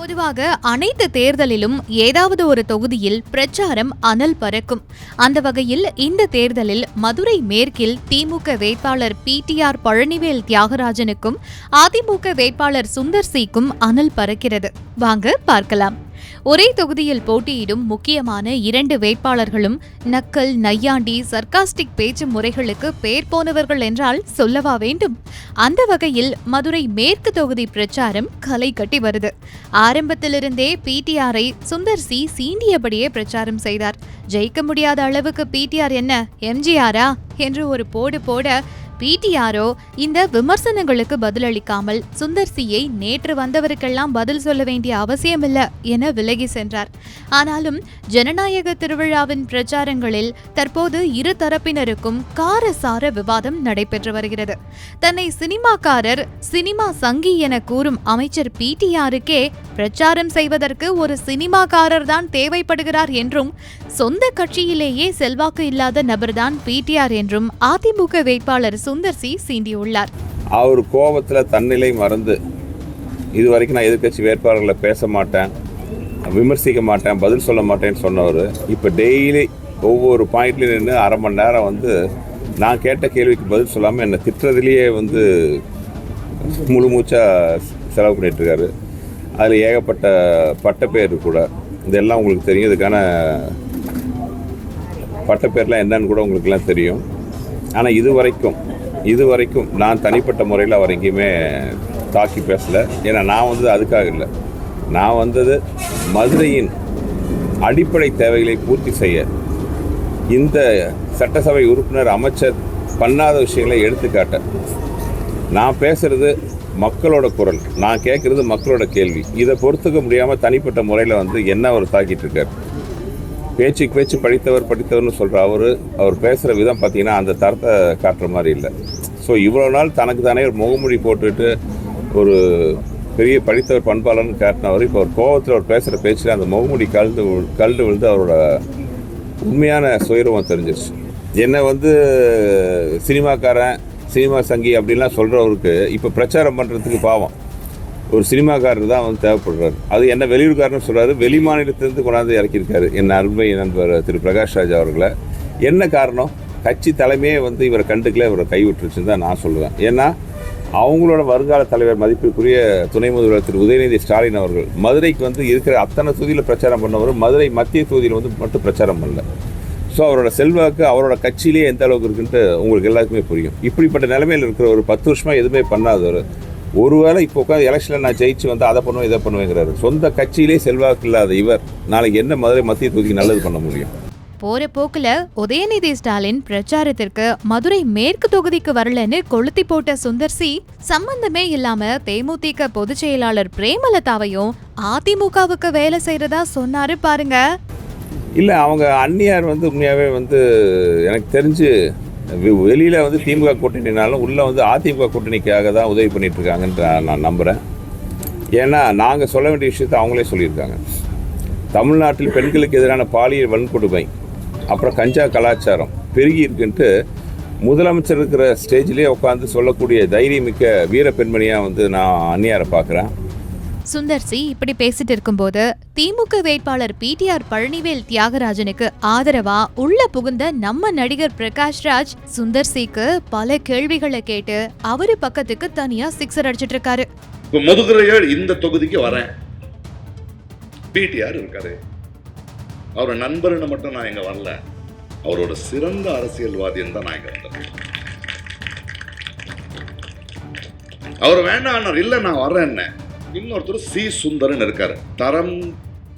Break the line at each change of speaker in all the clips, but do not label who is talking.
பொதுவாக அனைத்து தேர்தலிலும் ஏதாவது ஒரு தொகுதியில் பிரச்சாரம் அனல் பறக்கும். அந்த வகையில் இந்த தேர்தலில் மதுரை மேற்கில் திமுக வேட்பாளர் பிடிஆர் பழனிவேல் தியாகராஜனுக்கும் அதிமுக வேட்பாளர் சுந்தர் சிக்கும் அனல் பறக்கிறது. வாங்க பார்க்கலாம். ஒரே தொகுதியில் போட்டியிடும் முக்கியமான 2 வேட்பாளர்களும் நக்கல், நையாண்டி, சர்க்காஸ்டிக் பேச்சு முறைகளுக்கு பேர் போனவர்கள் என்றால் சொல்லவா வேண்டும்? அந்த வகையில் மதுரை மேற்கு தொகுதி பிரச்சாரம் களை கட்டி வருது. ஆரம்பத்திலிருந்தே பிடிஆரை சுந்தர் சி சீண்டியபடியே பிரச்சாரம் செய்தார். ஜெயிக்க முடியாத அளவுக்கு பிடிஆர் என்ன எம்ஜிஆரா என்று ஒரு போடு போட பிடிஆரோ இந்த விமர்சனங்களுக்கு பதிலளிக்காமல் சுந்தர் சியை நேற்று வந்தவருக்கெல்லாம் பதில் சொல்ல வேண்டிய அவசியமில்ல என விலகி சென்றார். ஆனாலும் ஜனநாயக திருவிழாவின் பிரச்சாரங்களில் தற்போது இரு தரப்பினருக்கும் காரசார விவாதம் நடைபெற்று வருகிறது. தன்னை சினிமாக்காரர், சினிமா சங்கி என கூறும் அமைச்சர் பிடிஆருக்கே பிரச்சாரம் செய்வதற்கு ஒரு சினிமாக்காரர் தான் தேவைப்படுகிறார் என்றும், சொந்த கட்சியிலேயே செல்வாக்கு இல்லாத நபர்தான் பிடிஆர் என்றும் அதிமுக வேட்பாளர் சுந்தர் சி சீண்டியுள்ளார்.
அவர் கோபத்தில் தன்னிலை மறந்து இதுவரைக்கும் நான் எதிர்கட்சி வேட்பாளர்களை பேச மாட்டேன், விமர்சிக்க மாட்டேன், பதில் சொல்ல மாட்டேன்னு சொன்னவர் இப்போ டெய்லி ஒவ்வொரு பாயிண்ட்லையும் நின்று அரை மணி நேரம் நான் கேட்ட கேள்விக்கு பதில் சொல்லாமல் என்னை திட்டுறதுலேயே முழு மூச்சாக செலவு பண்ணிகிட்ருக்காரு. அதில் ஏகப்பட்ட பட்டப்பேர் கூட, இதெல்லாம் உங்களுக்கு தெரியும். இதுக்கான பட்டப்பேர்லாம் என்னன்னு கூட உங்களுக்குலாம் தெரியும். ஆனால் இது வரைக்கும் நான் தனிப்பட்ட முறையில் அவர் எங்கேயுமே தாக்கி பேசலை. ஏன்னா நான் அதுக்காக இல்லை. நான் வந்தது மதுரையின் அடிப்படை தேவைகளை பூர்த்தி செய்ய. இந்த சட்டசபை உறுப்பினர் அமைச்சர் பண்ணாத விஷயங்களை எடுத்துக்காட்ட. நான் பேசுகிறது மக்களோட குரல், நான் கேட்குறது மக்களோட கேள்வி. இதை பொறுத்துக்க முடியாமல் தனிப்பட்ட முறையில் என்ன அவர் தாக்கிட்டு இருக்கார். பேச்சுக்கு பேச்சு படித்தவர்னு சொல்கிற அவர் பேசுகிற விதம் பார்த்திங்கன்னா அந்த தரத்தை காட்டுற மாதிரி இல்லை. ஸோ இவ்வளோ நாள் தனக்கு தானே ஒரு முகமூடி போட்டுட்டு ஒரு பெரிய படித்தவர் பண்பாளர்னு காட்டினவர் இப்போ ஒரு கோபத்தில் அவர் பேசுகிற பேச்சில் அந்த முகமூடி கல்டு விழுந்து அவரோட உண்மையான சுயரூபம் தெரிஞ்சிருச்சு. என்னை சினிமாக்காரன், சினிமா சங்கி அப்படின்லாம் சொல்கிறவருக்கு இப்போ பிரச்சாரம் பண்ணுறதுக்கு பாவம் ஒரு சினிமாக்காரர் தான் தேவைப்படுறாரு. அது என்ன வெளியூர்காரன்னு சொல்கிறாரு. வெளி மாநிலத்திலேருந்து கொண்டாந்து இறக்கியிருக்காரு என் அருமை நண்பர் திரு பிரகாஷ் ராஜ் அவர்களை. என்ன காரணம்? கட்சி தலைமையே இவரை கண்டுக்கல, இவரை கைவிட்டுருச்சுன்னு தான் நான் சொல்லுவேன். ஏன்னா அவங்களோட வருங்கால தலைவர் மதிப்பிற்குரிய துணை முதல்வர் திரு உதயநிதி ஸ்டாலின் அவர்கள் மதுரைக்கு இருக்கிற அத்தனை தொகுதியில் பிரச்சாரம் பண்ணவர் மதுரை மத்திய தொகுதியில் மட்டும் பிரச்சாரம் பண்ணல. ஸோ அவரோட செல்வாக்கு அவரோட கட்சியிலேயே எந்த அளவுக்கு இருக்குன்ட்டு உங்களுக்கு எல்லாருக்குமே புரியும். இப்படிப்பட்ட நிலைமையில் இருக்கிற ஒரு 10 வருஷமாக எதுவுமே பண்ணாதவர் ஒருவேளை இப்போ உட்காந்து எலெக்ஷனில் நான் ஜெயிச்சு அதை பண்ணுவேன் இதை பண்ணுவேங்கிறாரு. சொந்த கட்சியிலே செல்வாக்கு இல்லாத இவர் நாளைக்கு என்ன மதுரை மத்திய தொகுதிக்கு நல்லது பண்ண முடியும்?
போற போக்குல உதயநிதி ஸ்டாலின் பிரச்சாரத்திற்கு மதுரை மேற்கு தொகுதிக்கு வரலன்னு கொளுத்தி போட்ட சுந்தர் சி சம்பந்தமே இல்லாம தேமுதிக பொதுச் செயலாளர் பிரேமலதாவையும் அதிமுகவுக்கு வேலை செய்யறதா சொன்னாரு பாருங்க.
இல்ல, அவங்க அந்நியார் உண்மையாவே எனக்கு தெரிஞ்சு வெளியில் திமுக கூட்டணினாலும் உள்ளே அதிமுக கூட்டணிக்காக தான் உதவி பண்ணிகிட்ருக்காங்கன்ற நான் நம்புகிறேன். ஏன்னா நாங்கள் சொல்ல வேண்டிய விஷயத்தை அவங்களே சொல்லியிருக்காங்க. தமிழ்நாட்டில் பெண்களுக்கு எதிரான பாலியல் வன்கொடுமை, அப்புறம் கஞ்சா கலாச்சாரம் பெருகி இருக்குன்ட்டு முதலமைச்சர் இருக்கிற ஸ்டேஜ்லேயே உட்காந்து சொல்லக்கூடிய தைரியமிக்க வீர பெண்மணியாக நான் அந்நியாரை பார்க்குறேன்.
சுந்தர் சி இப்படி பேசிட்டு இருக்கும்போது திமுக வேட்பாளர் பிடிஆர் பழனிவேல் தியாகராஜனுக்கு ஆதரவா உள்ள புகுந்த நம்ம நடிகர் பிரகாஷ் ராஜ் சுந்தர் சிக்கு பல கேள்விகளை கேட்டு அவரு பக்கத்துக்கு தனியா சிக்ஸர் அடிச்சிட்டு இருக்காரு.
மதுரையில் இந்த தொகுதிக்கு வரேன், பிடிஆர் இருக்காரு. அவரோட நண்பர்னு மட்டும் நான் இங்க வரல, அவரோட சிறந்த அரசியல்வாதின்னு தான் நான் இங்க வந்தேன். அவர் வேண்டாம் இல்ல நான் வர்றேன். இன்னொருத்தர் சி சுந்தரன் இருக்காரு. தரம்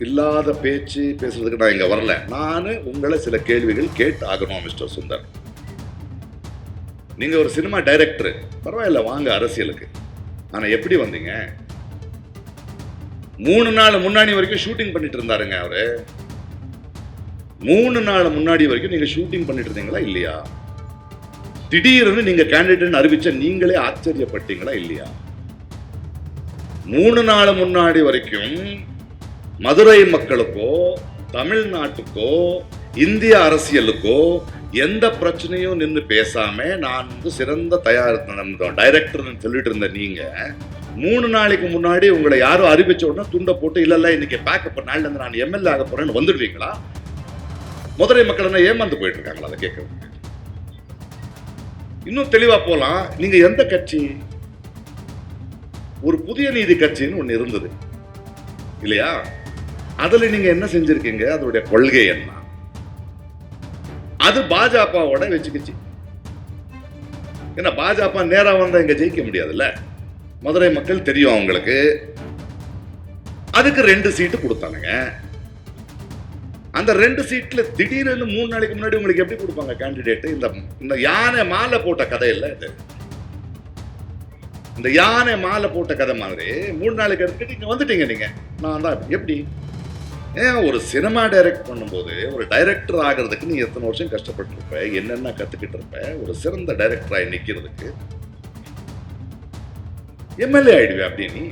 இல்லாத பேச்சு பேசுறதுக்கு நான் இங்க வரல, நான் உங்களை சில கேள்விகள் கேட்டு ஆகணும். மிஸ்டர் சுந்தர், நீங்க ஒரு சினிமா டைரக்டர், பரவாயில்ல வாங்க அரசியலுக்கு. ஆனா எப்படி வந்தீங்க? 3 நாள் முன்னாடி வரைக்கும் ஷூட்டிங் பண்ணிட்டு இருந்தாருங்க அவரு. 3 நாள் முன்னாடி வரைக்கும் நீங்க ஷூட்டிங் பண்ணிட்டு இருந்தீங்களா இல்லையா? திடீர்னு நீங்க கேண்டிடேட் அறிவிச்ச நீங்களே ஆச்சரியப்பட்டீங்களா இல்லையா? 3 நாள் முன்னாடி வரைக்கும் மதுரை மக்களுக்கோ தமிழ்நாட்டுக்கோ இந்திய அரசியலுக்கோ எந்த பிரச்சனையும் நின்று பேசாம நான் சிறந்த டைரக்டர் சொல்லிட்டு இருந்த நீங்க 3 நாளைக்கு முன்னாடி உங்களை யாரும் அறிவிச்ச உடனே துண்டை போட்டு இல்ல இன்னைக்கு பேக்கப் நாள்ல இருந்து நான் எம்எல்ஏ ஆக போறேன்னு வந்துடுவீங்களா? மதுரை மக்கள் என்ன ஏமாந்து போயிட்டு இருக்காங்களா? அதை கேட்கறதுக்கு இன்னும் தெளிவா போலாம். நீங்க எந்த கட்சி? ஒரு புதிய நீதி கட்சின்னு ஒண்ணு இருந்தது இல்லையா? அதுல நீங்க என்ன செஞ்சிருக்கீங்க? அதோடைய கொள்கை என்ன? அது பாஜகவோட வச்சுக்கிச்சு. ஏன்னா பாஜக நேரா வந்தா இங்க ஜெயிக்க முடியாதுல்ல. மதுரை மக்கள் தெரியும் அவங்களுக்கு. அதுக்கு 2 சீட்டு கொடுத்தானுங்க. அந்த 2 சீட்ல திடீர்னு 3 நாளைக்கு முன்னாடி உங்களுக்கு எப்படி கொடுப்பாங்க கேண்டிடேட்? இந்த யானை மாலை போட்ட கதை இல்ல இது. இந்த யானை மாலை போட்ட கதை மாதிரி 3 நாளைக்கு எடுத்துட்டு நீங்க வந்துட்டீங்க. நீங்க நான் தான் எப்படி? ஏன் ஒரு சினிமா டைரக்ட் பண்ணும்போது ஒரு டைரக்டர் ஆகிறதுக்கு நீ எத்தனை வருஷம் கஷ்டப்பட்டு இருப்ப, என்னென்ன கத்துக்கிட்டு இருப்ப, ஒரு சிறந்த டைரக்டராக நிக்கிறதுக்கு எம்எல்ஏ ஆயிடுவே. அப்படின்னு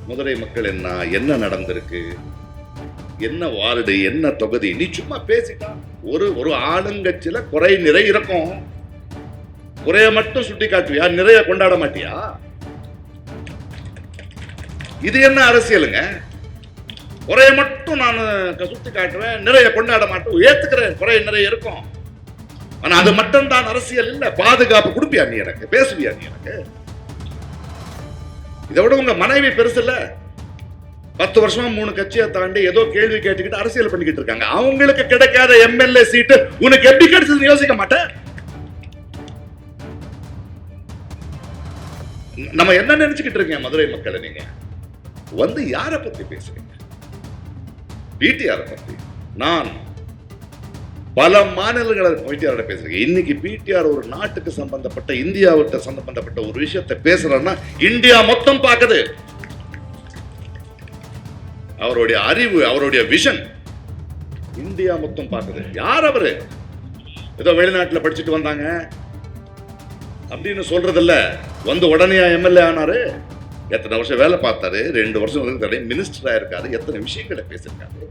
மதுரை மக்கள் என்ன நடந்திருக்கு, என்ன வார்டு, என்ன தொகுதி, நீ சும்மா பேசிட்டா ஒரு ஆளுங்கட்சியில குறை நிறை இருக்கும். குறைய மட்டும் சுட்டி காட்டுவியா, நிறைய கொண்டாட மாட்டியா? இது என்ன அரசியலுங்க? குறைய மட்டும் நான் சுட்டி காட்டுவேன், நிறைய கொண்டாட மாட்டேன். ஏத்துக்கிறேன், குறை நிறைய இருக்கும். ஆனா அது மட்டும் தான் அரசியல் இல்ல. பாதுகாப்பு கொடுப்பியா நீ எனக்கு? பேசுவியா நீ எனக்கு? இதை விட உங்க மனைவி பெருசு இல்ல. 10 வருஷமா 3 கட்சியை தாண்டி ஏதோ கேள்வி கேட்டுக்கிட்டு அரசியல் பண்ணிக்கிட்டு இருக்காங்க. அவங்களுக்கு கிடைக்காத எம்எல்ஏ சீட்டு உனக்கு எப்படி கிடைச்சதுன்னு யோசிக்க மாட்டேன். நம்ம என்ன நினைச்சுக்கிட்டு இருக்கீங்க மதுரை மக்களை? நீங்க வந்து யார பத்தி பேசுறீங்க? பிடிஆர் பத்தி. நான் பல மாநிலங்களை பிடிஆர் பேசுறேன். இன்னைக்கு பிடிஆர் ஒரு நாட்டுக்கு சம்பந்தப்பட்ட, இந்தியாவிட்ட சம்பந்தப்பட்ட ஒரு விஷயத்தை பேசுறேன்னா இந்தியா மொத்தம் பார்க்குது. அவருடைய அறிவு, அவருடைய விஷன் இந்தியா மொத்தம் பார்க்குது. யார் அவரு? ஏதோ வெளிநாட்டில் படிச்சுட்டு வந்தாங்க அப்படின்னு சொல்றதில்ல. வந்து உடனே எம்எல்ஏ ஆனாரு. எத்தனை வருஷம் வேலை பார்த்தாரு? 2 வருஷம் மினிஸ்டரா இருக்காரு. எத்தனை விஷயங்களை பேசிருக்காரு.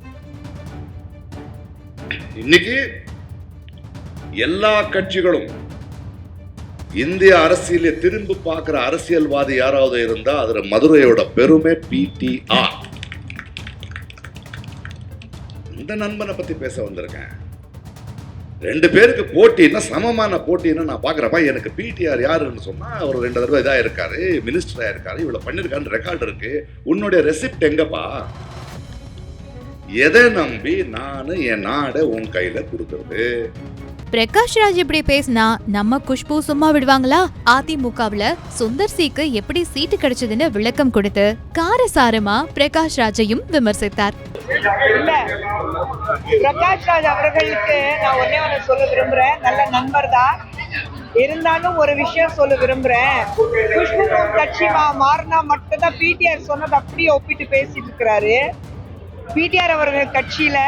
இன்னைக்கு எல்லா கட்சிகளும் இந்திய அரசியலை திரும்பி பார்க்கிற அரசியல்வாதி யாராவது இருந்தா அதுல மதுரையோட பெருமை பிடிஆர். இந்த நண்பனை பத்தி பேச வந்திருக்கேன். 2 பேருக்கு போட்டின்னா, சமமான போட்டின்னா நான் பாக்குறப்ப எனக்கு பிடிஆர் யாருன்னு சொன்னா ஒரு 2 தடவை இதா இருக்காரு, மினிஸ்டரா இருக்காரு, இவ்வளவு பண்ணிருக்காரு, ரெக்கார்டு இருக்கு. உன்னுடைய ரெசிப்ட் எங்கப்பா? எதை நம்பி நானு என் நாட உன் கையில கொடுக்கறது?
பிரகாஷ் ராஜ் இப்படி பேசினா நம்ம குஷ்பு சும்மா விடுவாங்களா? அதிமுகவுல சுந்தர் சிக்கு எப்படி சீட்டு கிடைச்சதுன்னு விளக்கம் கொடுத்து காரசாரமா பிரகாஷ் ராஜையும் விமர்சித்தார்.
இல்ல, பிரகாஷ் ராஜ் அவர்களுக்கு நான் ஒன்னே ஒண்ணு சொல்ல விரும்புறேன். நல்ல நண்பர் தான் இருந்தாலும் ஒரு விஷயம் சொல்ல விரும்புறேன். குஷ்பு கட்சி மாறினா மட்டும்தான் பிடிஆர் சொன்னது அப்படியே ஒப்பிட்டு பேசிட்டு இருக்கிறாரு. பிடிஆர் அவர்கள் கட்சியில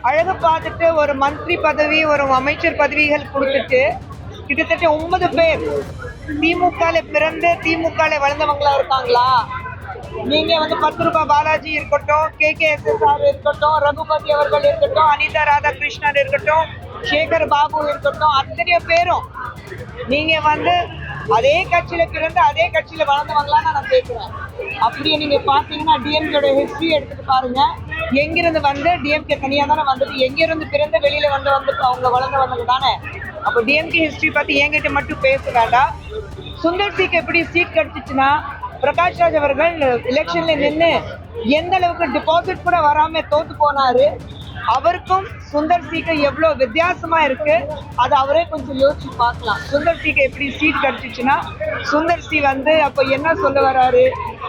அழகு பார்த்துட்டு ஒரு மந்திரி பதவி, ஒரு அமைச்சர் பதவிகள் கொடுத்துட்டு கிட்டத்தட்ட 9 பேர் திமுகல பிறந்து திமுகல வளர்ந்தவங்களா இருக்காங்களா? நீங்க வந்து 10 ரூபாய் பாலாஜி இருக்கட்டும், KKSSR இருக்கட்டும், ரகுபதி அவர்கள் இருக்கட்டும், அனிதா ராதாகிருஷ்ணன் இருக்கட்டும், சேகர் பாபு இருக்கட்டும், அத்தனை பேரும் நீங்க வந்து அதே கட்சியில பிறந்து அதே கட்சியில வளர்ந்தவங்களான்னு நான் கேட்கிறேன். அப்படியே நீங்க பாத்தீங்கன்னா டிஎம்கேட ஹிஸ்டரி எடுத்துட்டு பாருங்க. எங்கிருந்து வந்து டிஎம்கே தனியா தானே வந்தது, எங்கிருந்து பிறந்த வெளியில வந்து அவங்க வளர்ந்து வந்தது தானே. அப்போ டிஎம்கே ஹிஸ்டரி பத்தி என்கிட்ட மட்டும் பேச வேண்டாம். சுந்தர் சிக்கு எப்படி சீட் கிடைச்சிச்சுன்னா, பிரகாஷ் ராஜ் அவர்கள் எலெக்ஷன்ல நின்று எந்த அளவுக்கு டிபாசிட் கூட வராம தோத்து போனாரு. அவருக்கும் சுந்தர் சிக்கு எவ்வளவு வித்தியாசமா இருக்கு, அது அவரே கொஞ்சம் யோசிச்சு பார்க்கலாம். சுந்தர் சிக்கு எப்படி சீட் கிடைச்சிச்சுன்னா, சுந்தர் சி வந்து அப்ப என்ன சொல்ல வர்றாரு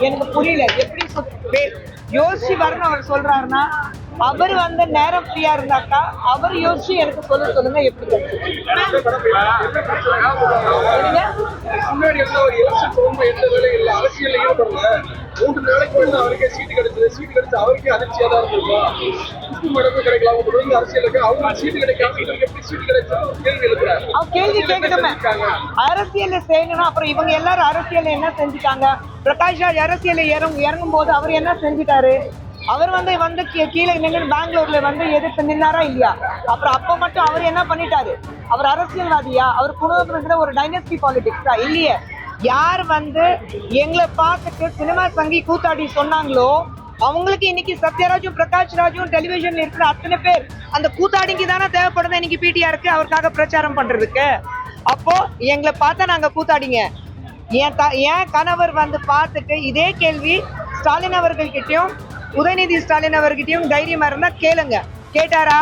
எனக்கு புரியல. எப்படி யோசிச்சு வரணும் அவர் சொல்றாருன்னா, அவர் வந்து நேரம் ஃப்ரீயா இருந்தாக்கா அவர் யோசிச்சு எனக்கு சொல்லுங்க எப்படி
அரசியல் ஈடுபடல. 3 நாளைக்கு வந்து அவருக்கே சீட்டு கிடைச்சது. சீட்டு கிடைச்சு அவருக்கே அதிர்ச்சியா தான் இருக்கும். மடங்கு கிடைக்கலாம். அவங்க அரசியலுக்கு அவங்க சீட்டு கிடைக்காம எப்படி சீட்டு கிடைச்சாலும் கேள்வி எழுப்புறாரு.
கேள்வி கேட்கணுமே. அரசியல செய்யணும். அப்புறம் இவங்க எல்லாரும் அரசியல் என்ன செஞ்சுட்டாங்க? பிரகாஷ் ராஜ் அரசியல இறங்கும் போது அவர் என்ன செஞ்சுட்டாரு? அவர் வந்து கீழே நின்று பெங்களூர்ல வந்து எதிர்த்து நின்னாரா இல்லையா? அப்புறம் அப்ப மட்டும் அவர் என்ன பண்ணிட்டாரு? அவர் அரசியல்வாதியா? அவர் குடும்பத்துல ஒரு டைனஸ்டி பாலிடிக்ஸா? இல்லையே. யார் வந்து எங்களை பார்த்துட்டு சினிமா சங்கி கூத்தாடி சொன்னாங்களோ அவங்களுக்கு இன்னைக்கு சத்யராஜும் பிரகாஷ் ராஜும் டெலிவிஷன்ல இருக்கிற அத்தனை பேர் அந்த கூத்தாடிக்கு தானே தேவைப்படுது இன்னைக்கு பிடிஆருக்கு அவருக்காக பிரச்சாரம் பண்றதுக்கு. அப்போ எங்களை பார்த்தா நாங்க கூத்தாடிங்க. என் கணவர் வந்து பார்த்துட்டு இதே கேள்வி ஸ்டாலின் அவர்கள்கிட்டயும் உதயநிதி ஸ்டாலின் அவர்கிட்டயும் தைரியமா இருந்தா கேளுங்க. கேட்டாரா?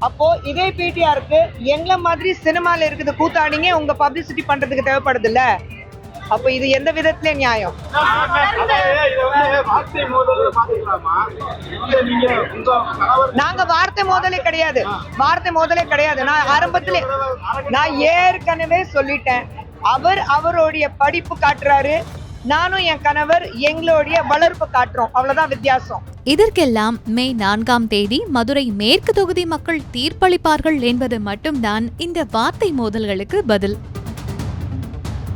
அப்போ இதே பிடிஆருக்கு எங்களை மாதிரி சினிமால இருக்குது கூத்தாடிங்க உங்க பப்ளிசிட்டி பண்றதுக்கு தேவைப்படுது இல்ல. அப்ப இது எந்த விதத்துல நியாயம்? நாங்க வார்த்தை மோதலே கிடையாது, வார்த்தை மோதலே கிடையாது. நான் ஆரம்பத்திலே நான் ஏற்கனவே சொல்லிட்டேன். அவருடைய படிப்பு காட்டுறாரு, நானும் என் கணவர் எங்களுடைய வளர்ப்பு காட்டுறோம், அவ்வளவுதான் வித்தியாசம்.
இதற்கெல்லாம் மே 4ஆம் தேதி மதுரை மேற்கு தொகுதி மக்கள் தீர்ப்பளிப்பார்கள் என்பது மட்டும்தான் இந்த வார்த்தை மோதல்களுக்கு பதில்.